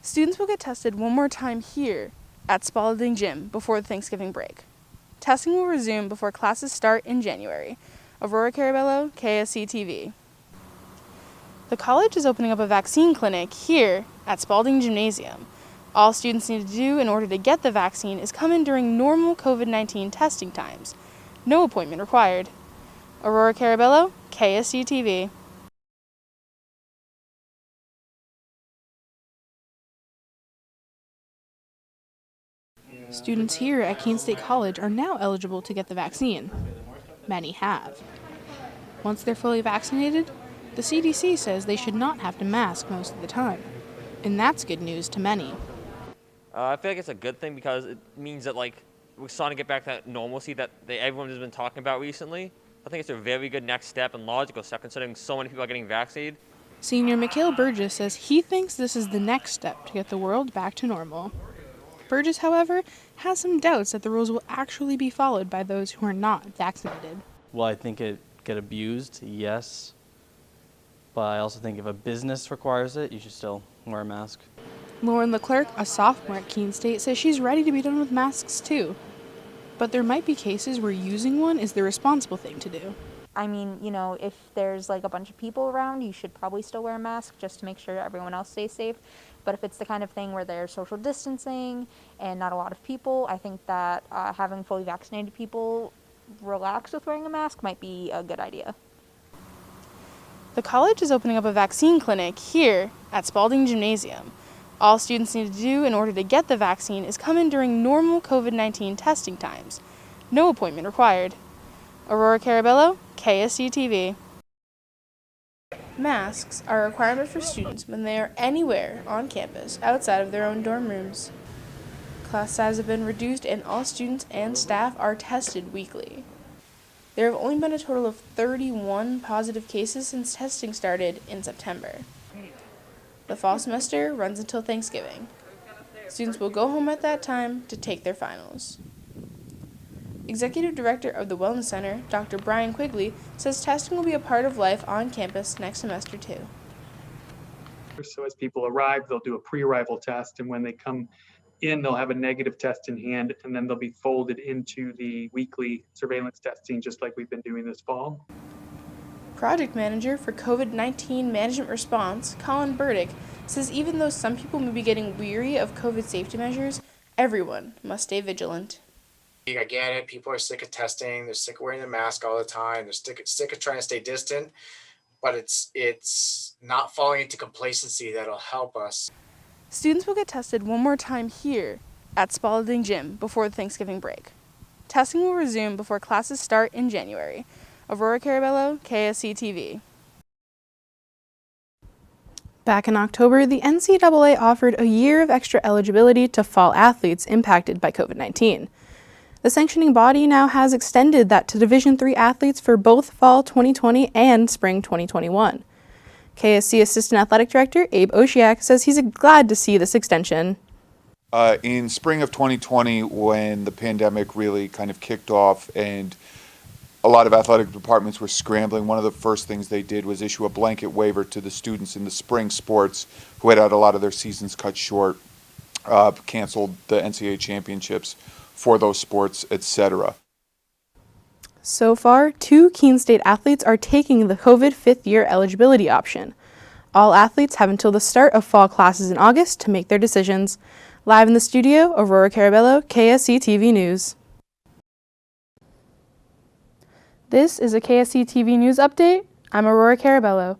Students will get tested one more time here at Spalding Gym before the Thanksgiving break. Testing will resume before classes start in January. Aurora Caraballo, KSC-TV. The college is opening up a vaccine clinic here at Spalding Gymnasium. All students need to do in order to get the vaccine is come in during normal COVID-19 testing times. No appointment required. Aurora Caraballo, KSC-TV. Students here at Keene State College are now eligible to get the vaccine. Many have. Once they're fully vaccinated, the CDC says they should not have to mask most of the time. And that's good news to many. I feel like it's a good thing because it means that we're starting to get back to that normalcy that everyone has been talking about recently. I think it's a very good next step and logical step considering so many people are getting vaccinated. Senior Mikhail Burgess says he thinks this is the next step to get the world back to normal. Burgess, however, has some doubts that the rules will actually be followed by those who are not vaccinated. Well, I think it get abused, yes. But I also think if a business requires it, you should still wear a mask. Lauren Leclerc, a sophomore at Keene State, says she's ready to be done with masks too. But there might be cases where using one is the responsible thing to do. I mean, if there's a bunch of people around, you should probably still wear a mask just to make sure everyone else stays safe. But if it's the kind of thing where there's social distancing and not a lot of people, I think that having fully vaccinated people relax with wearing a mask might be a good idea. The college is opening up a vaccine clinic here at Spalding Gymnasium. All students need to do in order to get the vaccine is come in during normal COVID-19 testing times. No appointment required. Aurora Caraballo, KSC-TV. Masks are a requirement for students when they are anywhere on campus outside of their own dorm rooms. Class sizes have been reduced and all students and staff are tested weekly. There have only been a total of 31 positive cases since testing started in September. The fall semester runs until Thanksgiving. Students will go home at that time to take their finals. Executive Director of the Wellness Center, Dr. Brian Quigley, says testing will be a part of life on campus next semester too. So as people arrive, they'll do a pre-arrival test, and when they come in, they'll have a negative test in hand, and then they'll be folded into the weekly surveillance testing, just like we've been doing this fall. Project Manager for COVID-19 Management Response, Colin Burdick, says even though some people may be getting weary of COVID safety measures, everyone must stay vigilant. I get it. People are sick of testing. They're sick of wearing their mask all the time. They're sick of trying to stay distant. But it's not falling into complacency that'll help us. Students will get tested one more time here at Spalding Gym before the Thanksgiving break. Testing will resume before classes start in January. Aurora Caraballo, KSC-TV. Back in October, the NCAA offered a year of extra eligibility to fall athletes impacted by COVID-19. The sanctioning body now has extended that to Division III athletes for both fall 2020 and spring 2021. KSC Assistant Athletic Director Abe Oshiak says he's glad to see this extension. In spring of 2020, when the pandemic really kind of kicked off and a lot of athletic departments were scrambling, one of the first things they did was issue a blanket waiver to the students in the spring sports who had a lot of their seasons cut short, canceled the NCAA championships for those sports, etc. So far, 2 Keene State athletes are taking the COVID fifth-year eligibility option. All athletes have until the start of fall classes in August to make their decisions. Live in the studio, Aurora Caraballo, KSC-TV News. This is a KSC-TV News update. I'm Aurora Caraballo.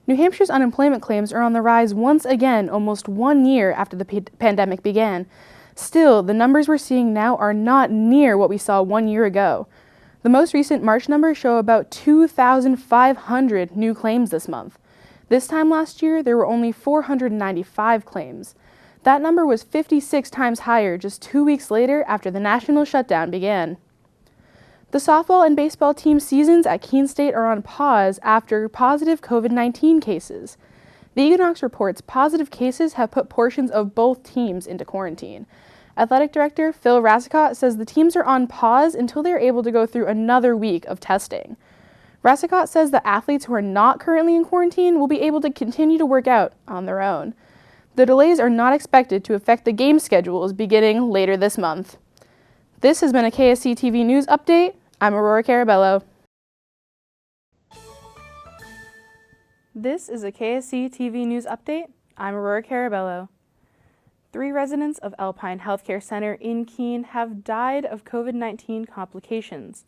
New Hampshire's unemployment claims are on the rise once again almost 1 year after the pandemic began. Still, the numbers we're seeing now are not near what we saw 1 year ago. The most recent March numbers show about 2,500 new claims this month. This time last year, there were only 495 claims. That number was 56 times higher just 2 weeks later after the national shutdown began. The softball and baseball team seasons at Keene State are on pause after positive COVID-19 cases. The Equinox reports positive cases have put portions of both teams into quarantine. Athletic Director Phil Rassicott says the teams are on pause until they are able to go through another week of testing. Rassicott says the athletes who are not currently in quarantine will be able to continue to work out on their own. The delays are not expected to affect the game schedules beginning later this month. This has been a KSC TV News Update. I'm Aurora Caraballo. This is a KSC TV News Update. I'm Aurora Caraballo. 3 residents of Alpine Healthcare Center in Keene have died of COVID-19 complications.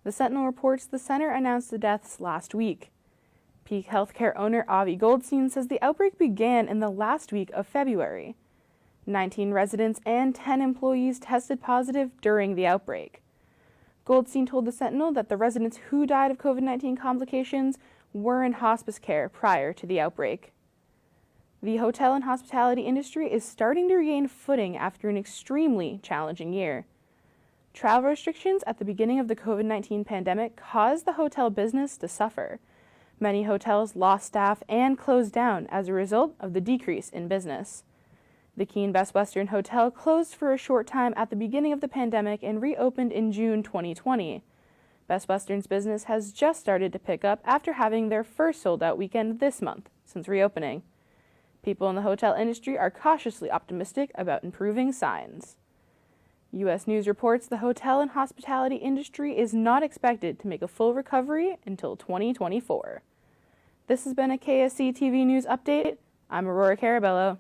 The Sentinel reports the center announced the deaths last week. Peak Healthcare owner Avi Goldstein says the outbreak began in the last week of February. 19 residents and 10 employees tested positive during the outbreak. Goldstein told the Sentinel that the residents who died of COVID-19 complications were in hospice care prior to the outbreak. The hotel and hospitality industry is starting to regain footing after an extremely challenging year. Travel restrictions at the beginning of the COVID-19 pandemic caused the hotel business to suffer. Many hotels lost staff and closed down as a result of the decrease in business. The Keene Best Western Hotel closed for a short time at the beginning of the pandemic and reopened in June 2020. Best Western's business has just started to pick up after having their first sold-out weekend this month since reopening. People in the hotel industry are cautiously optimistic about improving signs. U.S. News reports the hotel and hospitality industry is not expected to make a full recovery until 2024. This has been a KSC TV News Update. I'm Aurora Caraballo.